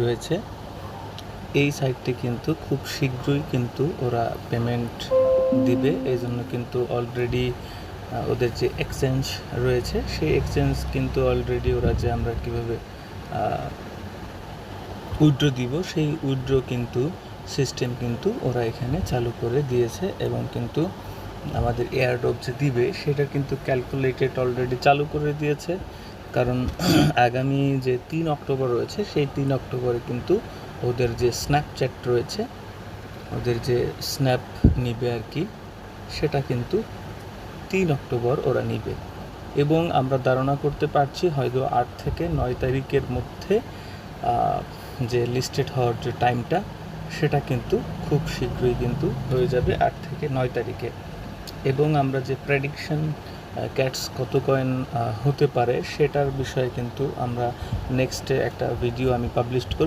রয়েছে এই সাইটটি কিন্তু খুব শীঘ্রই কিন্তু ওরা পেমেন্ট দিবে। এই জন্য কিন্তু অলরেডি ওদের যে এক্সচেঞ্জ রয়েছে সেই এক্সচেঞ্জ কিন্তু অলরেডি ওরা যে আমরা কীভাবে উইথড্র দিব সেই উইথড্র কিন্তু সিস্টেম কিন্তু ওরা এখানে চালু করে দিয়েছে এবং কিন্তু আমাদের এয়ারড্রপ যে দিবে সেটা কিন্তু ক্যালকুলেটেড অলরেডি চালু করে দিয়েছে। কারণ আগামী যে 3 অক্টোবর রয়েছে সেই 3 অক্টোবরে কিন্তু ওদের যে স্ন্যাপচ্যাট রয়েছে, ওদের যে স্ন্যাপ নিবে আর কি, সেটা কিন্তু 3 অক্টোবর ওরা নিবে এবং আমরা ধারণা করতে পারছি হয়তো 8 থেকে 9 তারিখের মধ্যে যে লিস্টেড হওয়ার যে টাইমটা সেটা কিন্তু খুব শীঘ্রই কিন্তু হয়ে যাবে 8 থেকে 9 তারিখে। এবং আমরা যে প্রেডিকশন ক্যাটস কত কয়েন হতে পারে সেটার বিষয়ে কিন্তু আমরা নেক্সটে একটা ভিডিও আমি পাবলিশ